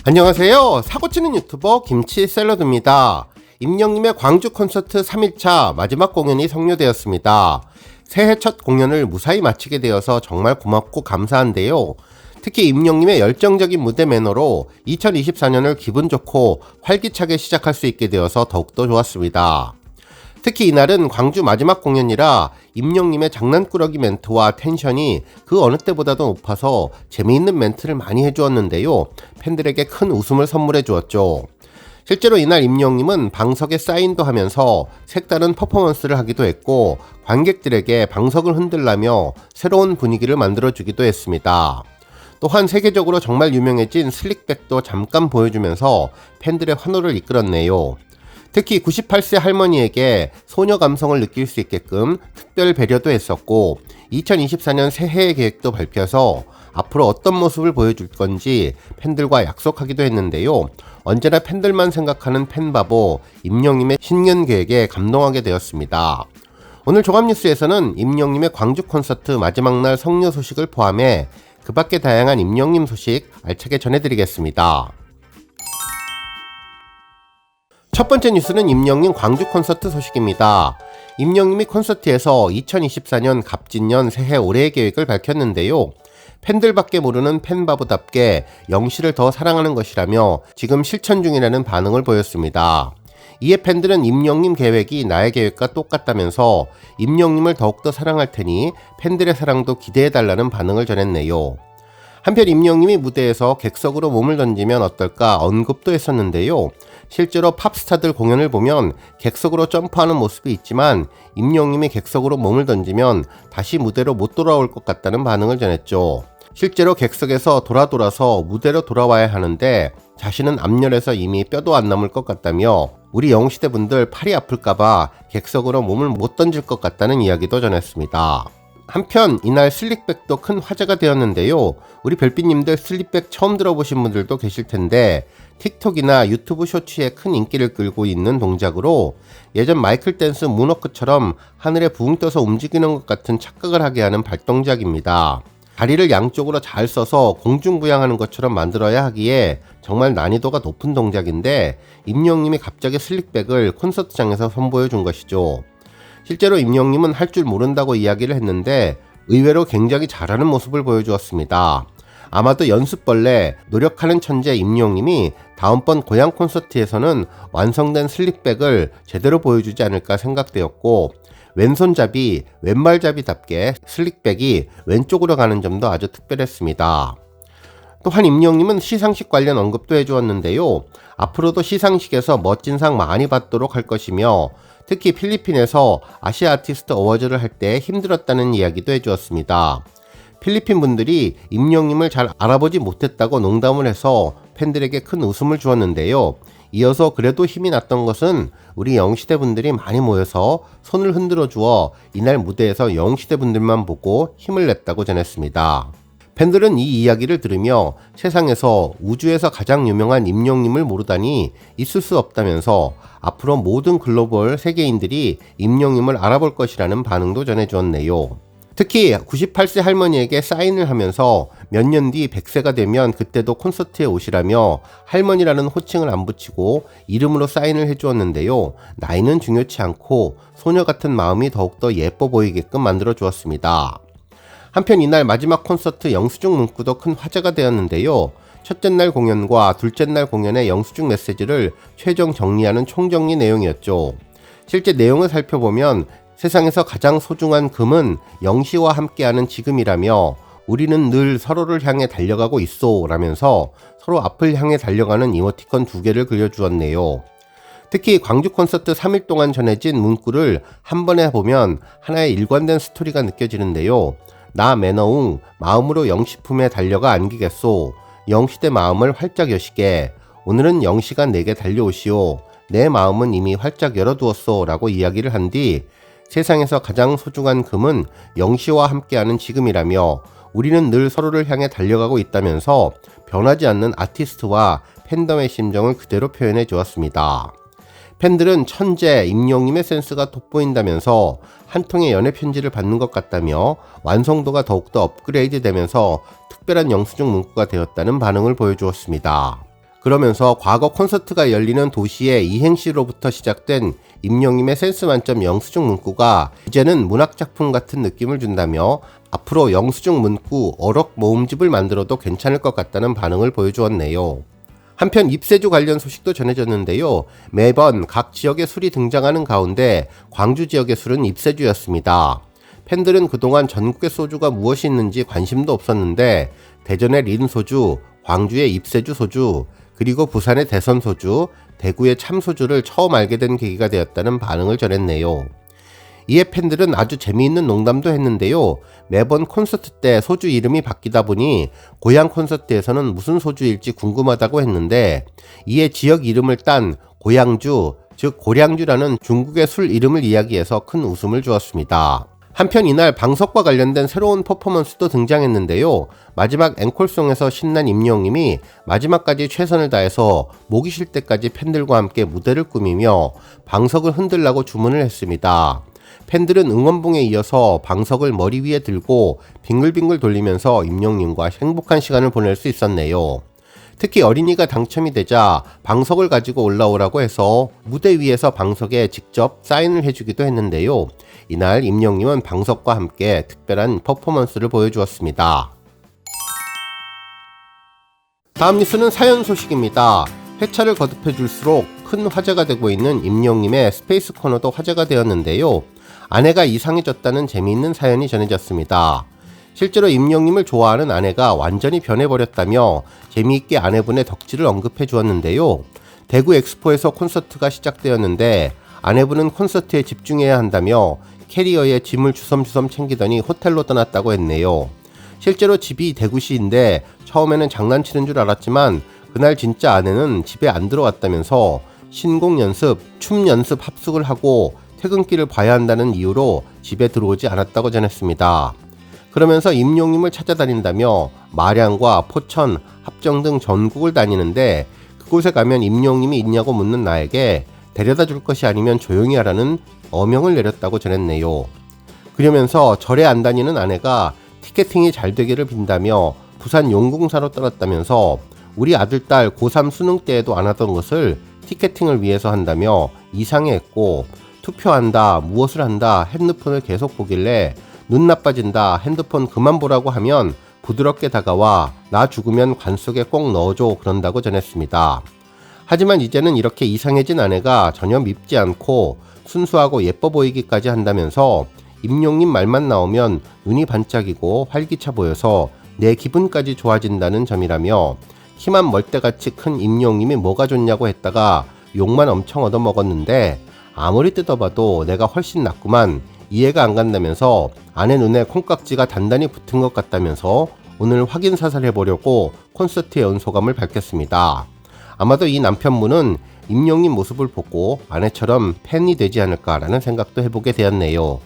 안녕하세요. 사고치는 유튜버 김치샐러드입니다. 임영님의 광주 콘서트 3일차 마지막 공연이 성료되었습니다. 새해 첫 공연을 무사히 마치게 되어서 정말 고맙고 감사한데요. 특히 임영님의 열정적인 무대 매너로 2024년을 기분 좋고 활기차게 시작할 수 있게 되어서 더욱더 좋았습니다. 특히 이날은 광주 마지막 공연이라 임영님의 장난꾸러기 멘트와 텐션이 그 어느 때보다도 높아서 재미있는 멘트를 많이 해주었는데요. 팬들에게 큰 웃음을 선물해 주었죠. 실제로 이날 임영님은 방석에 사인도 하면서 색다른 퍼포먼스를 하기도 했고 관객들에게 방석을 흔들라며 새로운 분위기를 만들어주기도 했습니다. 또한 세계적으로 정말 유명해진 슬릭백도 잠깐 보여주면서 팬들의 환호를 이끌었네요. 특히 98세 할머니에게 소녀 감성을 느낄 수 있게끔 특별 배려도 했었고 2024년 새해 계획도 밝혀서 앞으로 어떤 모습을 보여줄 건지 팬들과 약속하기도 했는데요. 언제나 팬들만 생각하는 팬바보 임영님의 신년 계획에 감동하게 되었습니다. 오늘 종합뉴스에서는 임영님의 광주 콘서트 마지막 날 성료 소식을 포함해 그 밖의 다양한 임영님 소식 알차게 전해드리겠습니다. 첫 번째 뉴스는 임영님 광주 콘서트 소식입니다. 임영님이 콘서트에서 2024년 갑진년 새해 올해의 계획을 밝혔는데요. 팬들밖에 모르는 팬바보답게 영씨를 더 사랑하는 것이라며 지금 실천 중이라는 반응을 보였습니다. 이에 팬들은 임영님 계획이 나의 계획과 똑같다면서 임영님을 더욱더 사랑할 테니 팬들의 사랑도 기대해달라는 반응을 전했네요. 한편 임영님이 무대에서 객석으로 몸을 던지면 어떨까 언급도 했었는데요. 실제로 팝스타들 공연을 보면 객석으로 점프하는 모습이 있지만 임영님이 객석으로 몸을 던지면 다시 무대로 못 돌아올 것 같다는 반응을 전했죠. 실제로 객석에서 돌아서 무대로 돌아와야 하는데 자신은 암열에서 이미 뼈도 안 남을 것 같다며 우리 영웅시대분들 팔이 아플까봐 객석으로 몸을 못 던질 것 같다는 이야기도 전했습니다. 한편 이날 슬릭백도 큰 화제가 되었는데요. 우리 별빛님들 슬릭백 처음 들어보신 분들도 계실 텐데 틱톡이나 유튜브 쇼츠에 큰 인기를 끌고 있는 동작으로 예전 마이클 댄스 문워크처럼 하늘에 붕 떠서 움직이는 것 같은 착각을 하게 하는 발동작입니다. 다리를 양쪽으로 잘 써서 공중부양하는 것처럼 만들어야 하기에 정말 난이도가 높은 동작인데 임영님이 갑자기 슬릭백을 콘서트장에서 선보여 준 것이죠. 실제로 임영님은 할 줄 모른다고 이야기를 했는데 의외로 굉장히 잘하는 모습을 보여주었습니다. 아마도 연습벌레 노력하는 천재 임영님이 다음번 고향 콘서트에서는 완성된 슬릭백을 제대로 보여주지 않을까 생각되었고 왼손잡이 왼발잡이답게 슬릭백이 왼쪽으로 가는 점도 아주 특별했습니다. 또한 임영님은 시상식 관련 언급도 해주었는데요. 앞으로도 시상식에서 멋진 상 많이 받도록 할 것이며 특히 필리핀에서 아시아 아티스트 어워즈를 할 때 힘들었다는 이야기도 해주었습니다. 필리핀 분들이 임영님을 잘 알아보지 못했다고 농담을 해서 팬들에게 큰 웃음을 주었는데요. 이어서 그래도 힘이 났던 것은 우리 영웅시대 분들이 많이 모여서 손을 흔들어 주어 이날 무대에서 영웅시대 분들만 보고 힘을 냈다고 전했습니다. 팬들은 이 이야기를 들으며 세상에서 우주에서 가장 유명한 임영님을 모르다니 있을 수 없다면서 앞으로 모든 글로벌 세계인들이 임영님을 알아볼 것이라는 반응도 전해주었네요. 특히 98세 할머니에게 사인을 하면서 몇 년 뒤 100세가 되면 그때도 콘서트에 오시라며 할머니라는 호칭을 안 붙이고 이름으로 사인을 해주었는데요. 나이는 중요치 않고 소녀 같은 마음이 더욱더 예뻐 보이게끔 만들어 주었습니다. 한편 이날 마지막 콘서트 영수증 문구도 큰 화제가 되었는데요. 첫째 날 공연과 둘째 날 공연의 영수증 메시지를 최종 정리하는 총정리 내용이었죠. 실제 내용을 살펴보면 세상에서 가장 소중한 금은 영시와 함께하는 지금이라며 우리는 늘 서로를 향해 달려가고 있소 라면서 서로 앞을 향해 달려가는 이모티콘 2개를 그려주었네요. 특히 광주 콘서트 3일 동안 전해진 문구를 한 번에 보면 하나의 일관된 스토리가 느껴지는데요. 나 매너웅 마음으로 영시품에 달려가 안기겠소. 영시대 마음을 활짝 여시게. 오늘은 영시가 내게 달려오시오. 내 마음은 이미 활짝 열어두었소 라고 이야기를 한 뒤 세상에서 가장 소중한 금은 영시와 함께하는 지금이라며 우리는 늘 서로를 향해 달려가고 있다면서 변하지 않는 아티스트와 팬덤의 심정을 그대로 표현해 주었습니다. 팬들은 천재 임영님의 센스가 돋보인다면서 한 통의 연애 편지를 받는 것 같다며 완성도가 더욱더 업그레이드 되면서 특별한 영수증 문구가 되었다는 반응을 보여주었습니다. 그러면서 과거 콘서트가 열리는 도시의 이행시로부터 시작된 임영님의 센스 만점 영수증 문구가 이제는 문학작품 같은 느낌을 준다며 앞으로 영수증 문구 어록 모음집을 만들어도 괜찮을 것 같다는 반응을 보여주었네요. 한편 입세주 관련 소식도 전해졌는데요. 매번 각 지역의 술이 등장하는 가운데 광주 지역의 술은 입세주였습니다. 팬들은 그동안 전국의 소주가 무엇이 있는지 관심도 없었는데 대전의 린소주, 광주의 입세주 소주, 그리고 부산의 대선 소주, 대구의 참소주를 처음 알게 된 계기가 되었다는 반응을 전했네요. 이에 팬들은 아주 재미있는 농담도 했는데요. 매번 콘서트 때 소주 이름이 바뀌다 보니 고향 콘서트에서는 무슨 소주일지 궁금하다고 했는데 이에 지역 이름을 딴 고양주, 즉 고량주라는 중국의 술 이름을 이야기해서 큰 웃음을 주었습니다. 한편 이날 방석과 관련된 새로운 퍼포먼스도 등장했는데요. 마지막 앵콜송에서 신난 임영님이 마지막까지 최선을 다해서 목이 쉴 때까지 팬들과 함께 무대를 꾸미며 방석을 흔들라고 주문을 했습니다. 팬들은 응원봉에 이어서 방석을 머리 위에 들고 빙글빙글 돌리면서 임영님과 행복한 시간을 보낼 수 있었네요. 특히 어린이가 당첨이 되자 방석을 가지고 올라오라고 해서 무대 위에서 방석에 직접 사인을 해주기도 했는데요. 이날 임영님은 방석과 함께 특별한 퍼포먼스를 보여주었습니다. 다음 뉴스는 사연 소식입니다. 회차를 거듭해줄수록 큰 화제가 되고 있는 임영님의 스페이스 코너도 화제가 되었는데요. 아내가 이상해졌다는 재미있는 사연이 전해졌습니다. 실제로 임영님을 좋아하는 아내가 완전히 변해버렸다며 재미있게 아내분의 덕질을 언급해 주었는데요. 대구 엑스포에서 콘서트가 시작되었는데 아내분은 콘서트에 집중해야 한다며 캐리어에 짐을 주섬주섬 챙기더니 호텔로 떠났다고 했네요. 실제로 집이 대구시인데 처음에는 장난치는 줄 알았지만 그날 진짜 아내는 집에 안 들어왔다면서 신곡 연습, 춤 연습 합숙을 하고 퇴근길을 봐야 한다는 이유로 집에 들어오지 않았다고 전했습니다. 그러면서 임영님을 찾아다닌다며 마량과 포천, 합정 등 전국을 다니는데 그곳에 가면 임영님이 있냐고 묻는 나에게 데려다 줄 것이 아니면 조용히 하라는 어명을 내렸다고 전했네요. 그러면서 절에 안 다니는 아내가 티켓팅이 잘 되기를 빈다며 부산 용궁사로 떠났다면서 우리 아들딸 고3 수능 때에도 안 하던 것을 티켓팅을 위해서 한다며 이상해했고 투표한다, 무엇을 한다, 핸드폰을 계속 보길래 눈 나빠진다, 핸드폰 그만 보라고 하면 부드럽게 다가와 나 죽으면 관 속에 꼭 넣어줘 그런다고 전했습니다. 하지만 이제는 이렇게 이상해진 아내가 전혀 밉지 않고 순수하고 예뻐 보이기까지 한다면서 임영님 말만 나오면 눈이 반짝이고 활기차 보여서 내 기분까지 좋아진다는 점이라며 키만 멀대같이 큰 임영님이 뭐가 좋냐고 했다가 욕만 엄청 얻어먹었는데 아무리 뜯어봐도 내가 훨씬 낫구만 이해가 안 간다면서 아내 눈에 콩깍지가 단단히 붙은 것 같다면서 오늘 확인 사살해보려고 콘서트에 온 소감을 밝혔습니다. 아마도 이 남편분은 임영님 모습을 보고 아내처럼 팬이 되지 않을까라는 생각도 해보게 되었네요.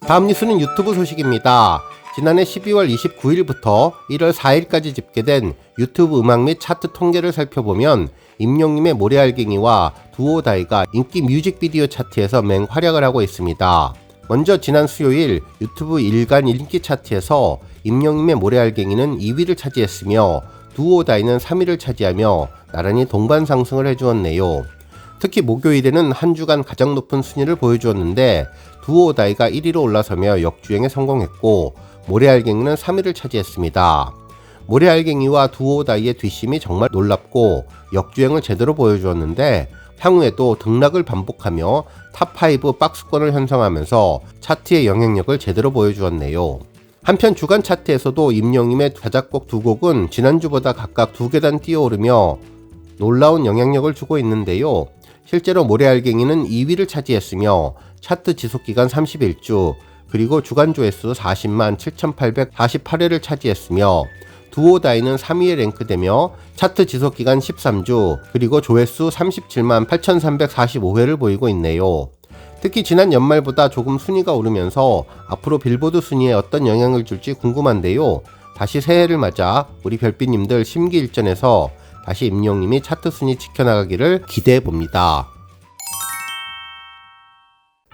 다음 뉴스는 유튜브 소식입니다. 지난해 12월 29일부터 1월 4일까지 집계된 유튜브 음악 및 차트 통계를 살펴보면 임영님의 모래알갱이와 두오다이가 인기 뮤직비디오 차트에서 맹활약을 하고 있습니다. 먼저 지난 수요일 유튜브 일간 인기 차트에서 임영님의 모래알갱이는 2위를 차지했으며 두오다이는 3위를 차지하며 나란히 동반 상승을 해주었네요. 특히 목요일에는 한 주간 가장 높은 순위를 보여주었는데 두오다이가 1위로 올라서며 역주행에 성공했고 모래알갱이는 3위를 차지했습니다. 모래알갱이와 두오다이의 뒷심이 정말 놀랍고 역주행을 제대로 보여주었는데 향후에도 등락을 반복하며 탑5 박스권을 형성하면서 차트의 영향력을 제대로 보여주었네요. 한편 주간 차트에서도 임영님의 자작곡 두 곡은 지난주보다 각각 2계단 뛰어오르며 놀라운 영향력을 주고 있는데요. 실제로 모래알갱이는 2위를 차지했으며 차트 지속기간 31주 그리고 주간 조회수 40만 7,848회를 차지했으며 두오다이는 3위에 랭크되며 차트 지속기간 13주 그리고 조회수 37만 8,345회를 보이고 있네요. 특히 지난 연말보다 조금 순위가 오르면서 앞으로 빌보드 순위에 어떤 영향을 줄지 궁금한데요. 다시 새해를 맞아 우리 별빛님들 심기일전해서 다시 임영님이 차트 순위 지켜나가기를 기대해봅니다.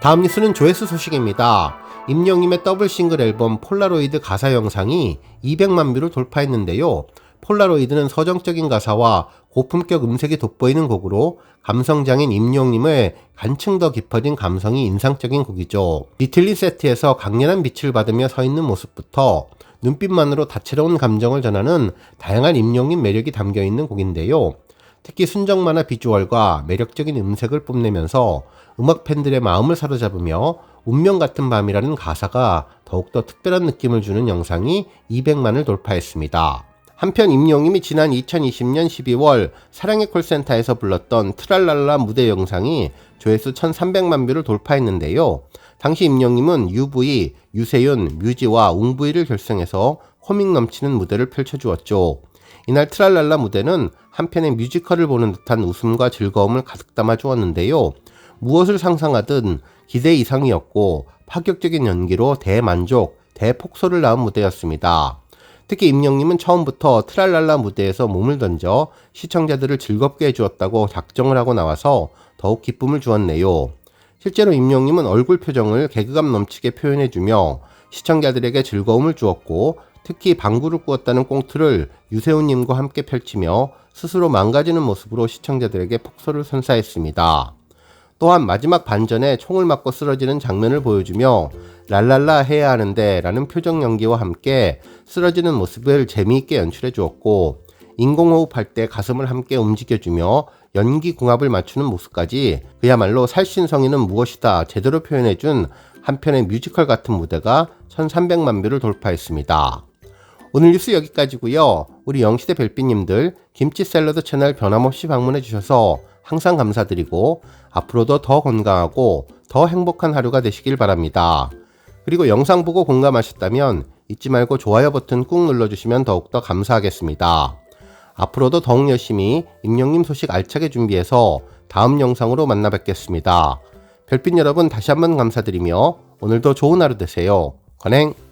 다음 뉴스는 조회수 소식입니다. 임영님의 더블 싱글 앨범 폴라로이드 가사 영상이 200만 뷰를 돌파했는데요. 폴라로이드는 서정적인 가사와 고품격 음색이 돋보이는 곡으로 감성장인 임영웅님의 한층 더 깊어진 감성이 인상적인 곡이죠. 비틀리 세트에서 강렬한 빛을 받으며 서 있는 모습부터 눈빛만으로 다채로운 감정을 전하는 다양한 임영웅님 매력이 담겨있는 곡인데요. 특히 순정 만화 비주얼과 매력적인 음색을 뽐내면서 음악 팬들의 마음을 사로잡으며 운명 같은 밤이라는 가사가 더욱더 특별한 느낌을 주는 영상이 200만을 돌파했습니다. 한편 임영웅님이 지난 2020년 12월 사랑의 콜센터에서 불렀던 트랄랄라 무대 영상이 조회수 1300만 뷰를 돌파했는데요. 당시 임영웅님은 UV, 유세윤, 뮤지와 웅부이를 결성해서 호밍 넘치는 무대를 펼쳐주었죠. 이날 트랄랄라 무대는 한편의 뮤지컬을 보는 듯한 웃음과 즐거움을 가득 담아 주었는데요. 무엇을 상상하든 기대 이상이었고 파격적인 연기로 대만족, 대폭소를 낳은 무대였습니다. 특히 임영웅님은 처음부터 트랄랄라 무대에서 몸을 던져 시청자들을 즐겁게 해주었다고 작정을 하고 나와서 더욱 기쁨을 주었네요. 실제로 임영웅님은 얼굴 표정을 개그감 넘치게 표현해주며 시청자들에게 즐거움을 주었고 특히 방구를 꾸었다는 꽁트를 유세훈님과 함께 펼치며 스스로 망가지는 모습으로 시청자들에게 폭소를 선사했습니다. 또한 마지막 반전에 총을 맞고 쓰러지는 장면을 보여주며 랄랄라 해야 하는데 라는 표정 연기와 함께 쓰러지는 모습을 재미있게 연출해 주었고 인공호흡할 때 가슴을 함께 움직여주며 연기 궁합을 맞추는 모습까지 그야말로 살신성인은 무엇이다 제대로 표현해준 한편의 뮤지컬 같은 무대가 1300만 뷰를 돌파했습니다. 오늘 뉴스 여기까지고요. 우리 영시대 별빛님들 김치 샐러드 채널 변함없이 방문해 주셔서 항상 감사드리고 앞으로도 더 건강하고 더 행복한 하루가 되시길 바랍니다. 그리고 영상 보고 공감하셨다면 잊지 말고 좋아요 버튼 꾹 눌러주시면 더욱더 감사하겠습니다. 앞으로도 더욱 열심히 임영웅님 소식 알차게 준비해서 다음 영상으로 만나 뵙겠습니다. 별빛 여러분 다시 한번 감사드리며 오늘도 좋은 하루 되세요. 건행!